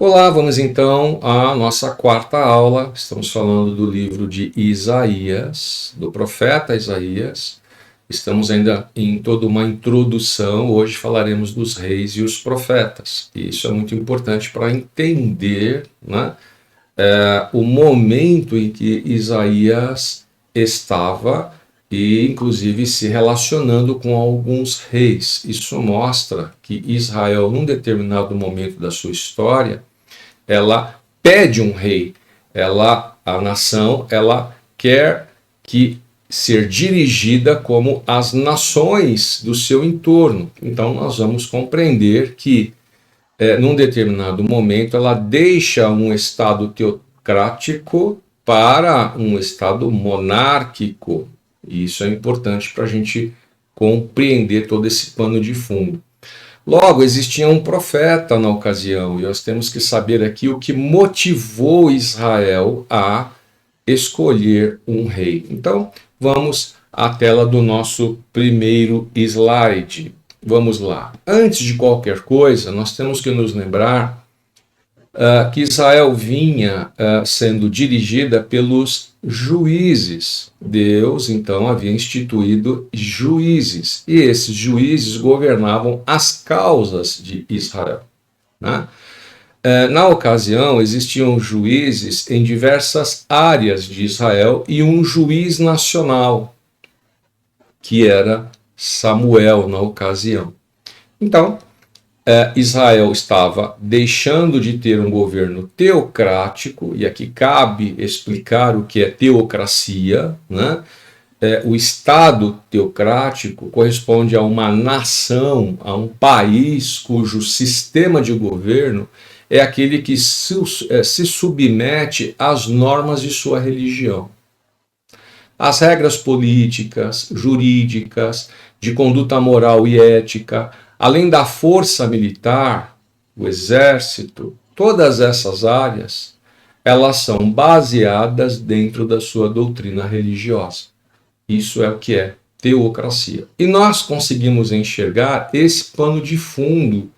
Olá, vamos então à nossa quarta aula. Estamos falando do livro de Isaías, do profeta Isaías. Estamos ainda em toda uma introdução. Hoje falaremos dos reis e os profetas. E isso é muito importante para entender, né, o momento em que Isaías estava e, inclusive, se relacionando com alguns reis. Isso mostra que Israel, num determinado momento da sua história, ela pede um rei, a nação, ela quer ser dirigida como as nações do seu entorno. Então nós vamos compreender que, num determinado momento, ela deixa um estado teocrático para um estado monárquico. E isso é importante para a gente compreender todo esse pano de fundo. Logo, existia um profeta na ocasião, e nós temos que saber aqui o que motivou Israel a escolher um rei. Então, vamos à tela do nosso primeiro slide. Vamos lá. Antes de qualquer coisa, nós temos que nos lembrar que Israel vinha sendo dirigida pelos juízes. Deus, então, havia instituído juízes, e esses juízes governavam as causas de Israel, né? Na ocasião, existiam juízes em diversas áreas de Israel e um juiz nacional, que era Samuel, na ocasião. Então, Israel estava deixando de ter um governo teocrático, e aqui cabe explicar o que é teocracia, né? O Estado teocrático corresponde a uma nação, a um país cujo sistema de governo é aquele que se submete às normas de sua religião. As regras políticas, jurídicas, de conduta moral e ética, além da força militar, o exército, todas essas áreas, elas são baseadas dentro da sua doutrina religiosa. Isso é o que é teocracia. E nós conseguimos enxergar esse pano de fundo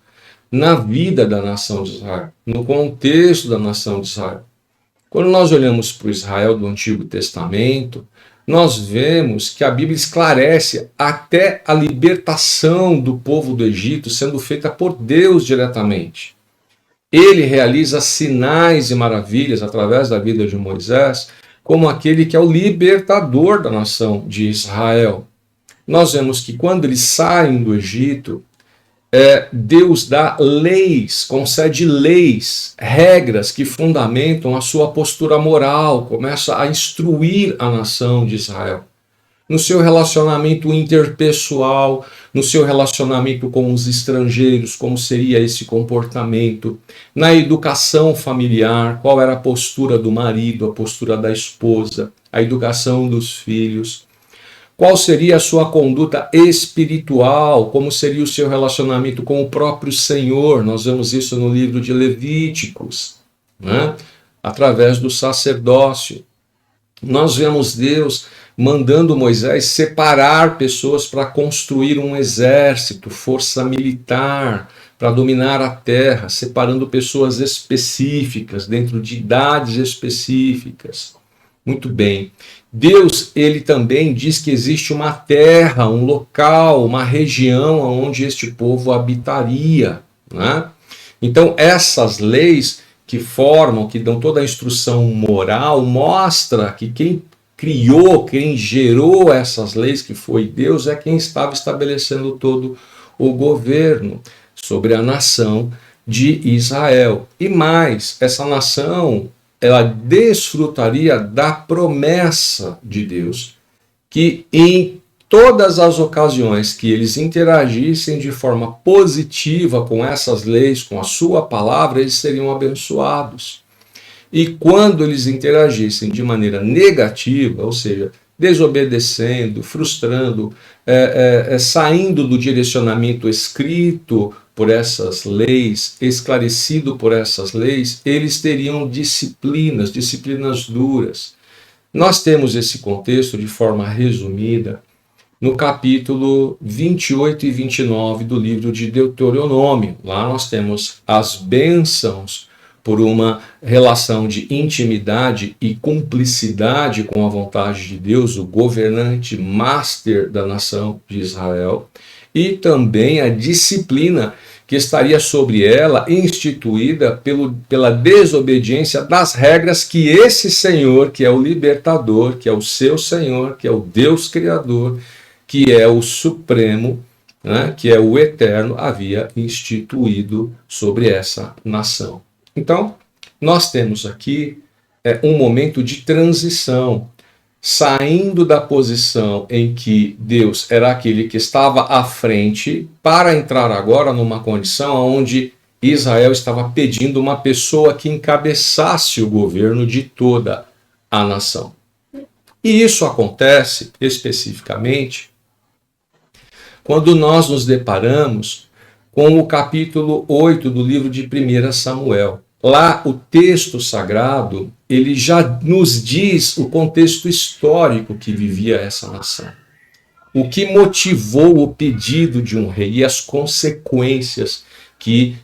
na vida da nação de Israel, no contexto da nação de Israel. Quando nós olhamos para o Israel do Antigo Testamento, nós vemos que a Bíblia esclarece até a libertação do povo do Egito sendo feita por Deus diretamente. Ele realiza sinais e maravilhas através da vida de Moisés, como aquele que é o libertador da nação de Israel. Nós vemos que quando eles saem do Egito, Deus dá leis, concede leis, regras que fundamentam a sua postura moral, começa a instruir a nação de Israel. No seu relacionamento interpessoal, no seu relacionamento com os estrangeiros, como seria esse comportamento, na educação familiar, qual era a postura do marido, a postura da esposa, a educação dos filhos, qual seria a sua conduta espiritual, como seria o seu relacionamento com o próprio Senhor. Nós vemos isso no livro de Levíticos, né? Através do sacerdócio. Nós vemos Deus mandando Moisés separar pessoas para construir um exército, força militar, para dominar a terra, separando pessoas específicas, dentro de idades específicas. Muito bem. Deus, ele também diz que existe uma terra, um local, uma região onde este povo habitaria, né? Então, essas leis que formam, que dão toda a instrução moral, mostra que quem criou, quem gerou essas leis, que foi Deus, é quem estava estabelecendo todo o governo sobre a nação de Israel. E mais, essa nação, ela desfrutaria da promessa de Deus, que em todas as ocasiões que eles interagissem de forma positiva com essas leis, com a sua palavra, eles seriam abençoados. E quando eles interagissem de maneira negativa, ou seja, desobedecendo, frustrando, saindo do direcionamento escrito por essas leis, esclarecido por essas leis, eles teriam disciplinas duras. Nós temos esse contexto de forma resumida no capítulo 28 e 29 do livro de Deuteronômio. Lá nós temos as bênçãos por uma relação de intimidade e cumplicidade com a vontade de Deus, o governante master da nação de Israel, e também a disciplina que estaria sobre ela, instituída pela desobediência das regras que esse Senhor, que é o libertador, que é o seu Senhor, que é o Deus Criador, que é o Supremo, né, que é o Eterno, havia instituído sobre essa nação. Então, nós temos aqui um momento de transição, saindo da posição em que Deus era aquele que estava à frente, para entrar agora numa condição onde Israel estava pedindo uma pessoa que encabeçasse o governo de toda a nação. E isso acontece especificamente quando nós nos deparamos com o capítulo 8 do livro de 1 Samuel. Lá, o texto sagrado, ele já nos diz o contexto histórico que vivia essa nação. O que motivou o pedido de um rei e as consequências que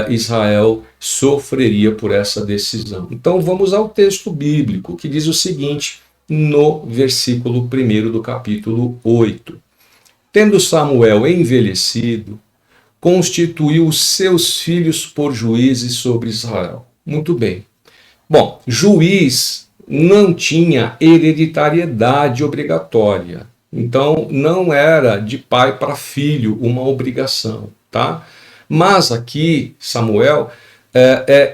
Israel sofreria por essa decisão. Então, vamos ao texto bíblico, que diz o seguinte, no versículo 1 do capítulo 8. Tendo Samuel envelhecido, constituiu os seus filhos por juízes sobre Israel. Muito bem. Bom, juiz não tinha hereditariedade obrigatória. Então, não era de pai para filho uma obrigação, tá? Mas aqui, Samuel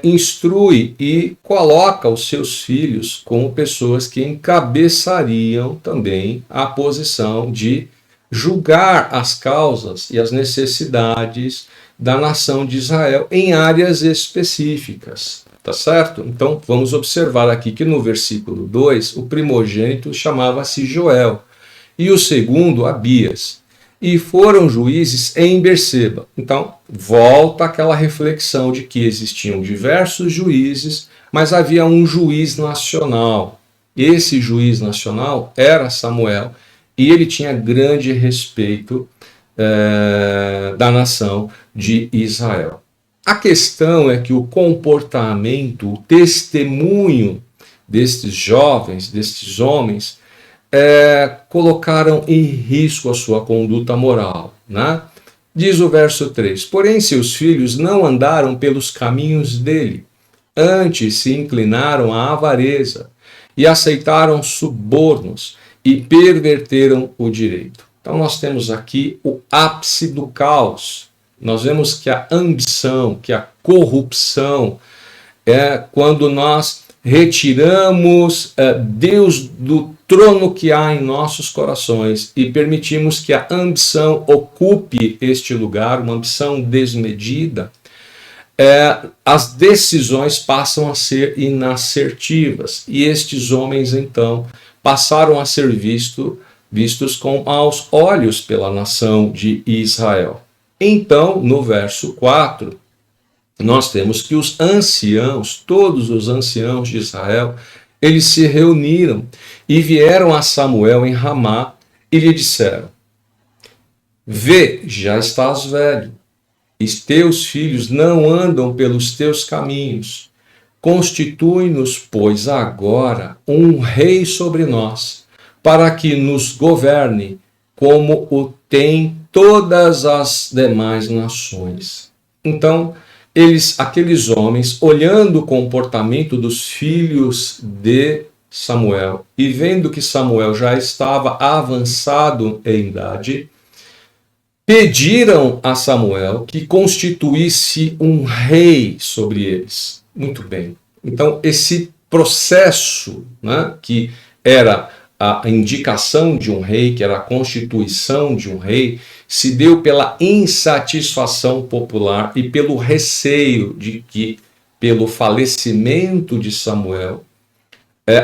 instrui e coloca os seus filhos como pessoas que encabeçariam também a posição de julgar as causas e as necessidades da nação de Israel em áreas específicas, tá certo? Então, vamos observar aqui que no versículo 2, o primogênito chamava-se Joel e o segundo, Abias, e foram juízes em Berseba. Então, volta aquela reflexão de que existiam diversos juízes, mas havia um juiz nacional. Esse juiz nacional era Samuel, e ele tinha grande respeito da nação de Israel. A questão é que o comportamento, o testemunho destes jovens, destes homens, colocaram em risco a sua conduta moral, né? Diz o verso 3, porém seus filhos não andaram pelos caminhos dele, antes se inclinaram à avareza e aceitaram subornos, e perverteram o direito. Então nós temos aqui o ápice do caos. Nós vemos que a ambição, que a corrupção é quando nós retiramos Deus do trono que há em nossos corações e permitimos que a ambição ocupe este lugar, uma ambição desmedida, as decisões passam a ser inassertivas. E estes homens, então, passaram a ser vistos com maus olhos pela nação de Israel. Então, no verso 4, nós temos que os anciãos, todos os anciãos de Israel, eles se reuniram e vieram a Samuel em Ramá e lhe disseram, vê, já estás velho, e teus filhos não andam pelos teus caminhos. Constitui-nos, pois, agora um rei sobre nós, para que nos governe, como o tem todas as demais nações. Então, aqueles homens, olhando o comportamento dos filhos de Samuel e vendo que Samuel já estava avançado em idade, pediram a Samuel que constituísse um rei sobre eles. Muito bem. Então, esse processo, né, que era a indicação de um rei, que era a constituição de um rei, se deu pela insatisfação popular e pelo receio de que, pelo falecimento de Samuel,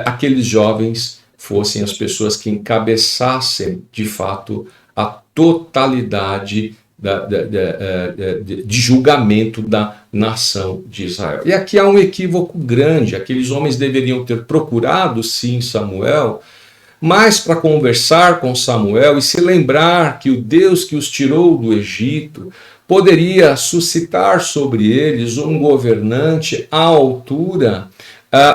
aqueles jovens fossem as pessoas que encabeçassem, de fato, a totalidade de julgamento da nação de Israel. E aqui há um equívoco grande. Aqueles homens deveriam ter procurado, sim, Samuel, mas para conversar com Samuel e se lembrar que o Deus que os tirou do Egito poderia suscitar sobre eles um governante à altura,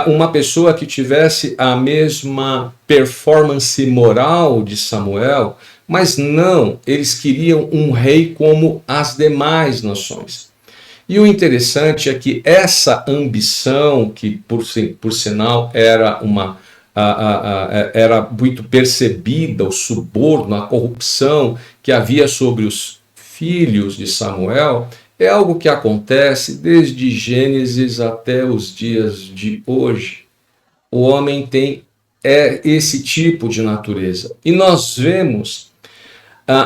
uma pessoa que tivesse a mesma performance moral de Samuel, mas não, eles queriam um rei como as demais nações. E o interessante é que essa ambição, que por sinal era era muito percebida, o suborno, a corrupção que havia sobre os filhos de Samuel, é algo que acontece desde Gênesis até os dias de hoje. O homem tem esse tipo de natureza. E nós vemos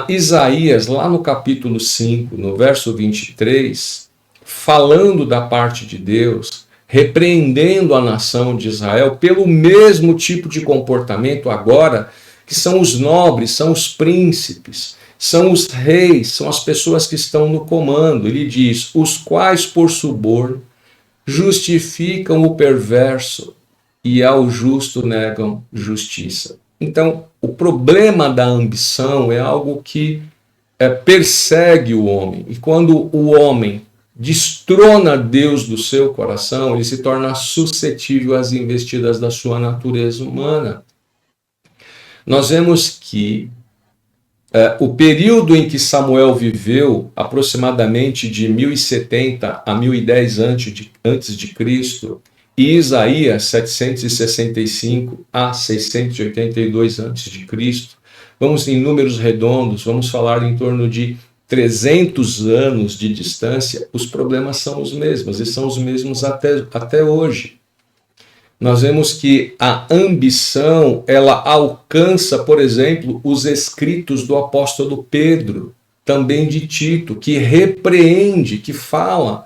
Isaías, lá no capítulo 5, no verso 23, falando da parte de Deus, repreendendo a nação de Israel pelo mesmo tipo de comportamento agora, que são os nobres, são os príncipes, são os reis, são as pessoas que estão no comando. Ele diz, os quais por suborno justificam o perverso e ao justo negam justiça. Então, o problema da ambição é algo que persegue o homem. E quando o homem destrona Deus do seu coração, ele se torna suscetível às investidas da sua natureza humana. Nós vemos que o período em que Samuel viveu, aproximadamente de 1070 a 1010 antes de Cristo, e Isaías 765 a 682 antes de Cristo, vamos em números redondos, vamos falar em torno de 300 anos de distância, os problemas são os mesmos, e são os mesmos até hoje. Nós vemos que a ambição, ela alcança, por exemplo, os escritos do apóstolo Pedro, também de Tito, que repreende, que fala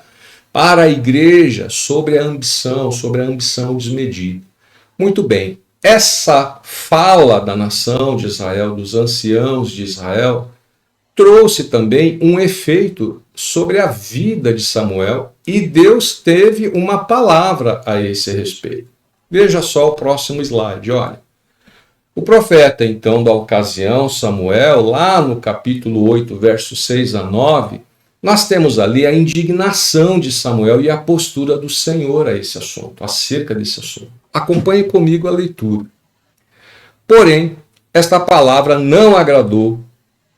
para a igreja sobre a ambição desmedida. Muito bem, essa fala da nação de Israel, dos anciãos de Israel, trouxe também um efeito sobre a vida de Samuel, e Deus teve uma palavra a esse respeito. Veja só o próximo slide, olha. O profeta, então, da ocasião, Samuel, lá no capítulo 8, versos 6 a 9, nós temos ali a indignação de Samuel e a postura do Senhor a esse assunto, acerca desse assunto. Acompanhe comigo a leitura. Porém, esta palavra não agradou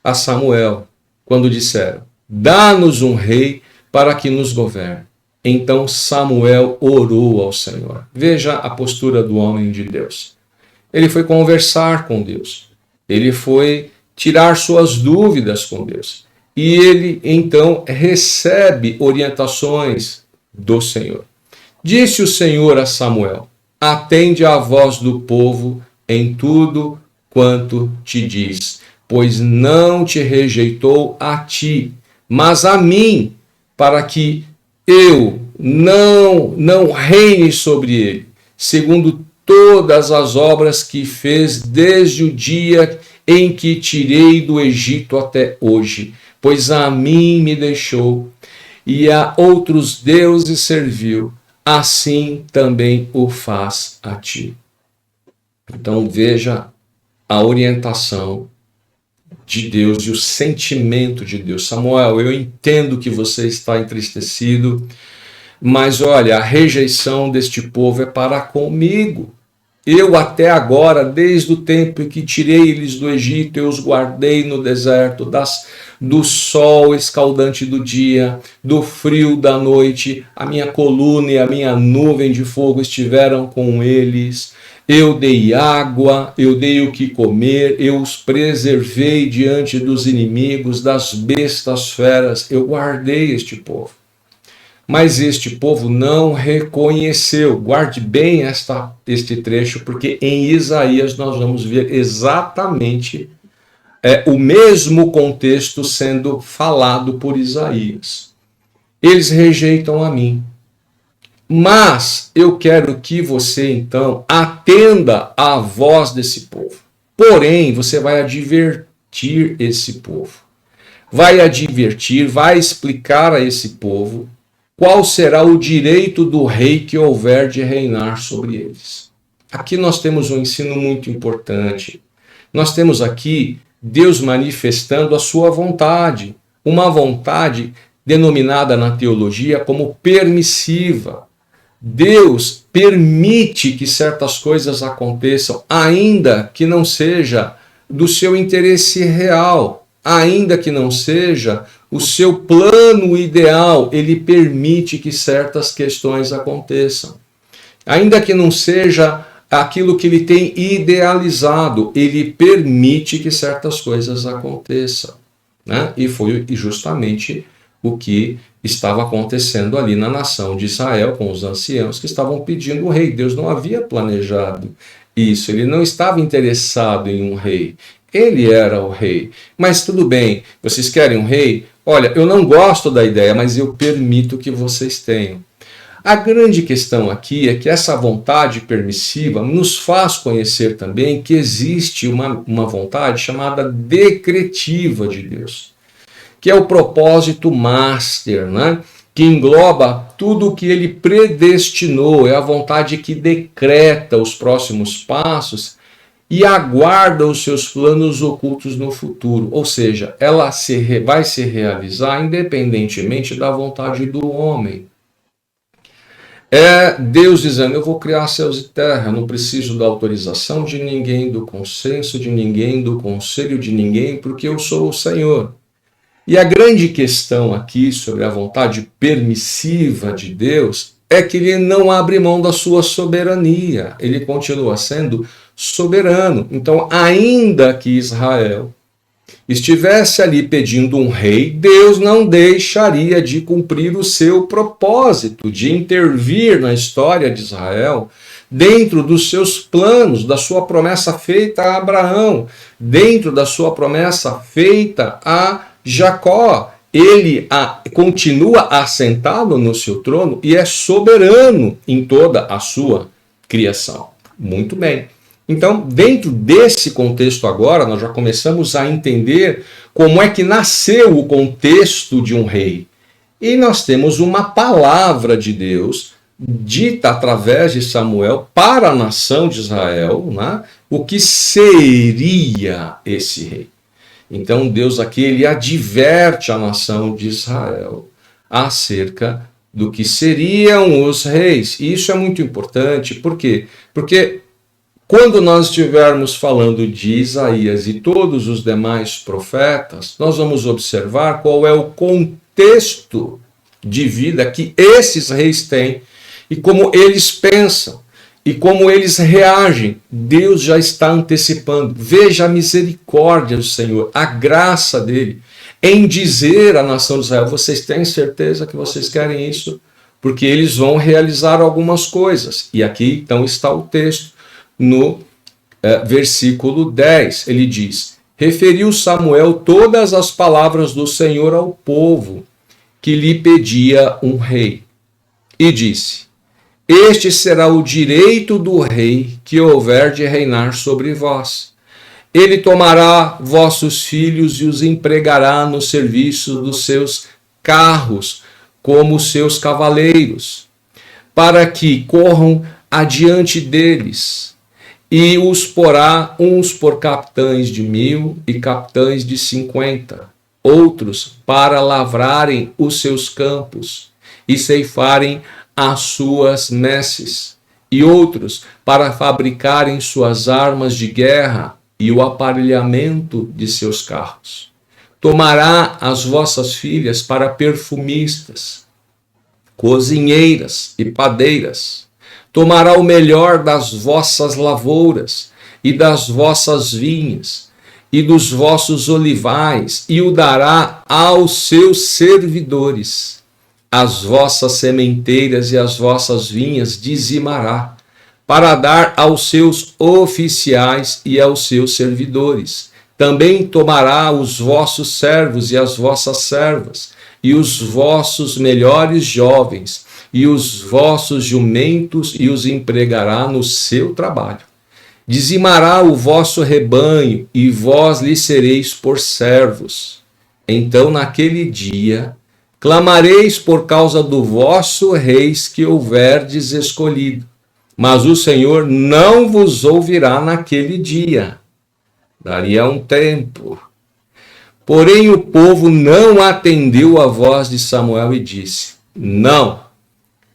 a Samuel, quando disseram, dá-nos um rei para que nos governe. Então Samuel orou ao Senhor. Veja a postura do homem de Deus. Ele foi conversar com Deus. Ele foi tirar suas dúvidas com Deus. E ele, então, recebe orientações do Senhor. Disse o Senhor a Samuel, atende à voz do povo em tudo quanto te diz, pois não te rejeitou a ti, mas a mim, para que eu não reine sobre ele, segundo todas as obras que fez desde o dia em que tirei do Egito até hoje, pois a mim me deixou e a outros deuses serviu, assim também o faz a ti. Então veja a orientação de Deus e o sentimento de Deus. Samuel, eu entendo que você está entristecido, mas olha, a rejeição deste povo é para comigo. Eu até agora, desde o tempo em que tirei eles do Egito, eu os guardei no deserto, do sol escaldante do dia, do frio da noite, a minha coluna e a minha nuvem de fogo estiveram com eles. Eu dei água, eu dei o que comer, eu os preservei diante dos inimigos, das bestas feras, eu guardei este povo. Mas este povo não reconheceu. Guarde bem este trecho, porque em Isaías nós vamos ver exatamente o mesmo contexto sendo falado por Isaías. Eles rejeitam a mim. Mas eu quero que você, então, atenda à voz desse povo. Porém, você vai advertir esse povo. Vai advertir, vai explicar a esse povo qual será o direito do rei que houver de reinar sobre eles. Aqui nós temos um ensino muito importante. Nós temos aqui Deus manifestando a sua vontade, uma vontade denominada na teologia como permissiva. Deus permite que certas coisas aconteçam, ainda que não seja do seu interesse real, ainda que não seja o seu plano ideal, ele permite que certas questões aconteçam. Ainda que não seja aquilo que ele tem idealizado, ele permite que certas coisas aconteçam, né? E foi justamente o que estava acontecendo ali na nação de Israel, com os anciãos que estavam pedindo um rei. Deus não havia planejado isso, ele não estava interessado em um rei. Ele era o rei. Mas tudo bem, vocês querem um rei? Olha, eu não gosto da ideia, mas eu permito que vocês tenham. A grande questão aqui é que essa vontade permissiva nos faz conhecer também que existe uma vontade chamada decretiva de Deus, que é o propósito master, né? Que engloba tudo o que ele predestinou, é a vontade que decreta os próximos passos e aguarda os seus planos ocultos no futuro. Ou seja, ela vai se realizar independentemente da vontade do homem. É Deus dizendo, eu vou criar céus e terra, eu não preciso da autorização de ninguém, do consenso de ninguém, do conselho de ninguém, porque eu sou o Senhor. E a grande questão aqui sobre a vontade permissiva de Deus é que ele não abre mão da sua soberania, ele continua sendo soberano. Então, ainda que Israel estivesse ali pedindo um rei, Deus não deixaria de cumprir o seu propósito, de intervir na história de Israel, dentro dos seus planos, da sua promessa feita a Abraão, dentro da sua promessa feita a Jacó. Ele continua assentado no seu trono e é soberano em toda a sua criação. Muito bem. Então, dentro desse contexto agora, nós já começamos a entender como é que nasceu o contexto de um rei. E nós temos uma palavra de Deus dita através de Samuel para a nação de Israel, né? O que seria esse rei. Então, Deus aqui ele adverte a nação de Israel acerca do que seriam os reis. E isso é muito importante, por quê? Porque quando nós estivermos falando de Isaías e todos os demais profetas, nós vamos observar qual é o contexto de vida que esses reis têm e como eles pensam e como eles reagem. Deus já está antecipando. Veja a misericórdia do Senhor, a graça dele em dizer à nação de Israel, vocês têm certeza que vocês querem isso? Porque eles vão realizar algumas coisas. E aqui então está o texto. No versículo 10, ele diz, referiu Samuel todas as palavras do Senhor ao povo, que lhe pedia um rei. E disse, este será o direito do rei que houver de reinar sobre vós. Ele tomará vossos filhos e os empregará no serviço dos seus carros, como seus cavaleiros, para que corram adiante deles, e os porá uns por capitães de 1000 e capitães de 50, outros para lavrarem os seus campos e ceifarem as suas messes, e outros para fabricarem suas armas de guerra e o aparelhamento de seus carros. Tomará as vossas filhas para perfumistas, cozinheiras e padeiras. Tomará o melhor das vossas lavouras e das vossas vinhas e dos vossos olivais e o dará aos seus servidores. As vossas sementeiras e as vossas vinhas dizimará, para dar aos seus oficiais e aos seus servidores. Também tomará os vossos servos e as vossas servas, e os vossos melhores jovens, e os vossos jumentos, e os empregará no seu trabalho. Dizimará o vosso rebanho, e vós lhe sereis por servos. Então, naquele dia, clamareis por causa do vosso reis que houverdes escolhido, mas o Senhor não vos ouvirá naquele dia. Daria um tempo. Porém o povo não atendeu à voz de Samuel e disse: Não,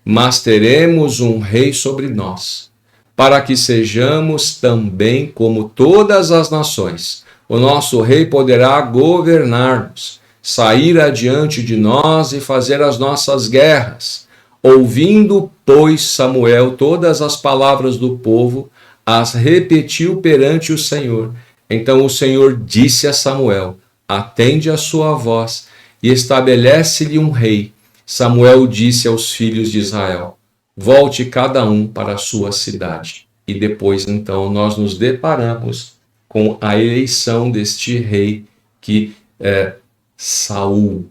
mas teremos um rei sobre nós, para que sejamos também como todas as nações. O nosso rei poderá governar-nos, sair adiante de nós e fazer as nossas guerras. Ouvindo, pois, Samuel todas as palavras do povo, as repetiu perante o Senhor. Então o Senhor disse a Samuel: Atende a sua voz e estabelece-lhe um rei. Samuel disse aos filhos de Israel: Volte cada um para a sua cidade. E depois, então, nós nos deparamos com a eleição deste rei que é Saul.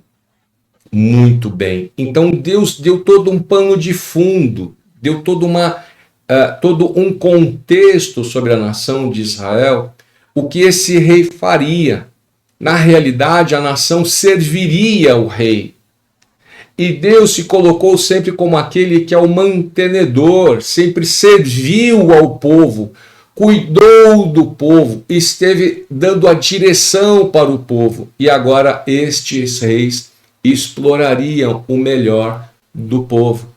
Muito bem. Então Deus deu todo um pano de fundo, deu todo um contexto sobre a nação de Israel, o que esse rei faria. Na realidade, a nação serviria o rei. E Deus se colocou sempre como aquele que é o mantenedor, sempre serviu ao povo, cuidou do povo, esteve dando a direção para o povo. E agora estes reis explorariam o melhor do povo.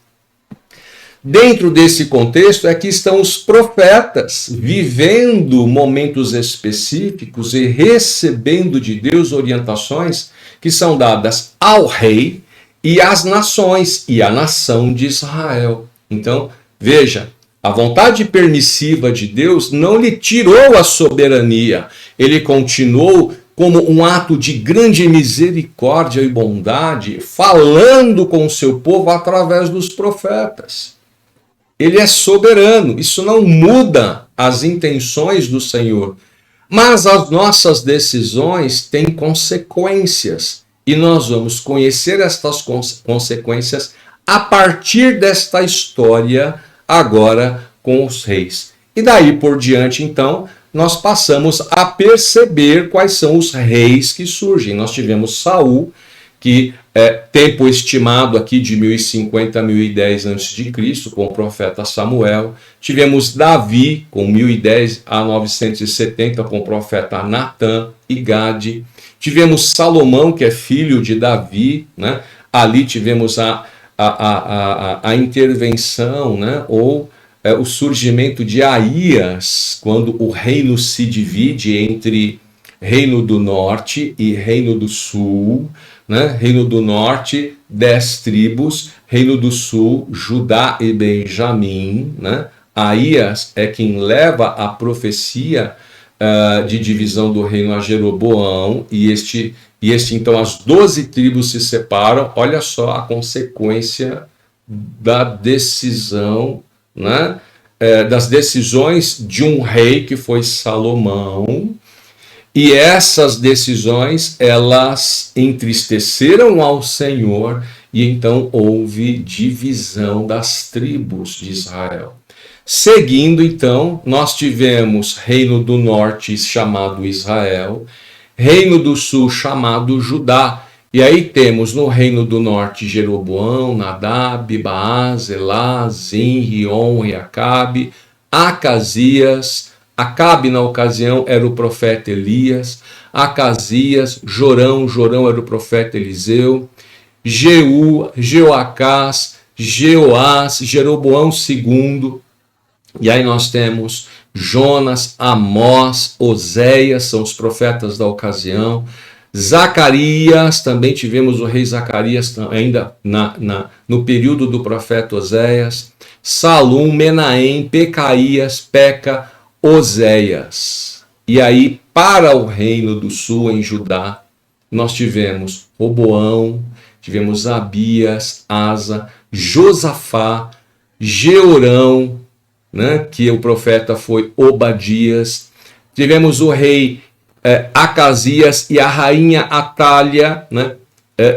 Dentro desse contexto é que estão os profetas, vivendo momentos específicos e recebendo de Deus orientações que são dadas ao rei e às nações, e à nação de Israel. Então, veja, a vontade permissiva de Deus não lhe tirou a soberania, ele continuou como um ato de grande misericórdia e bondade, falando com o seu povo através dos profetas. Ele é soberano, isso não muda as intenções do Senhor, mas as nossas decisões têm consequências, e nós vamos conhecer estas consequências a partir desta história agora com os reis. E daí por diante, então, nós passamos a perceber quais são os reis que surgem. Nós tivemos Saul, que é tempo estimado aqui de 1050 a 1010 a.C., com o profeta Samuel. Tivemos Davi, com 1010 a 970, com o profeta Natã e Gade. Tivemos Salomão, que é filho de Davi, né? Ali tivemos a intervenção, né? Ou o surgimento de Aías, quando o reino se divide entre Reino do Norte e Reino do Sul, né? Reino do Norte, 10 tribos, Reino do Sul, Judá e Benjamim, né? Aías é quem leva a profecia de divisão do reino a Jeroboão, e este então as 12 tribos se separam. Olha só a consequência da decisão, né? Das decisões de um rei que foi Salomão, e essas decisões elas entristeceram ao Senhor, e então houve divisão das tribos de Israel. Seguindo, então, nós tivemos Reino do Norte chamado Israel, Reino do Sul chamado Judá. E aí temos no Reino do Norte Jeroboão, Nadab, Baás, Elá, Zinri, On e Acabe, Acasias. Acabe na ocasião era o profeta Elias, Acasias, Jorão era o profeta Eliseu, Jeú, Jeoacás, Jeoás, Jeroboão II. E aí nós temos Jonas, Amós, Oséias, são os profetas da ocasião. Zacarias, também tivemos o rei Zacarias ainda no período do profeta Oséias. Salum, Menahem, Pecaías, Peca, Oséias. E aí, para o reino do sul, em Judá, nós tivemos Roboão, tivemos Abias, Asa, Josafá, Jeorão, né, que o profeta foi Obadias. Tivemos o rei Acasias e a rainha Atália, né,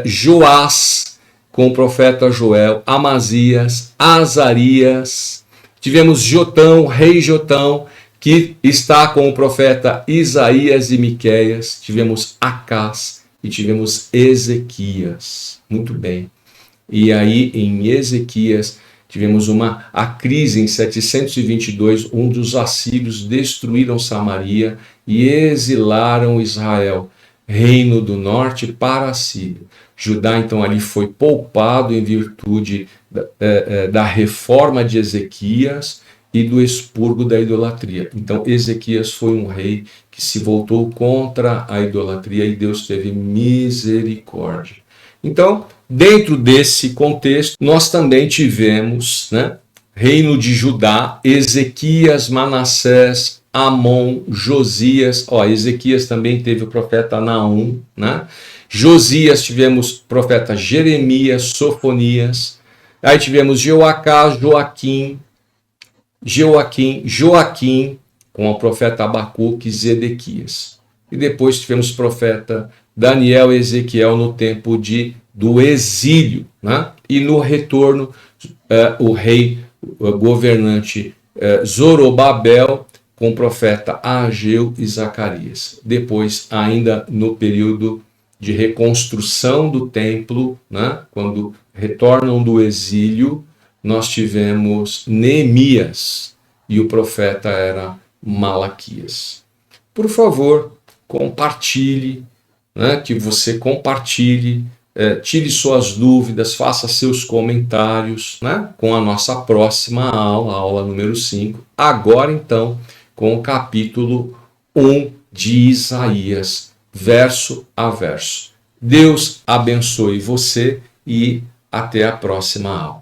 Joás, com o profeta Joel, Amazias, Azarias. Tivemos Jotão, rei Jotão, que está com o profeta Isaías e Miqueias. Tivemos Acás e tivemos Ezequias. Muito bem. E aí em Ezequias tivemos a crise em 722, onde os assírios destruíram Samaria e exilaram Israel. reino do norte para a Síria. Judá, então, ali foi poupado em virtude da reforma de Ezequias e do expurgo da idolatria. Então, Ezequias foi um rei que se voltou contra a idolatria e Deus teve misericórdia. Então, dentro desse contexto, nós também tivemos, né, reino de Judá, Ezequias, Manassés, Amon, Josias. Ezequias também teve o profeta Naum, né? Josias tivemos o profeta Jeremias, Sofonias. Aí tivemos Joacás, Joaquim, com o profeta Abacuque, Zedequias. E depois tivemos o profeta Daniel e Ezequiel no tempo do exílio, né? E no retorno, o rei governante Zorobabel, com o profeta Ageu e Zacarias. Depois, ainda no período de reconstrução do templo, né? Quando retornam do exílio, nós tivemos Neemias e o profeta era Malaquias. Por favor, compartilhe, né, que você compartilhe, tire suas dúvidas, faça seus comentários, né, com a nossa próxima aula, a aula número 5, agora então com o capítulo 1 de Isaías, verso a verso. Deus abençoe você e até a próxima aula.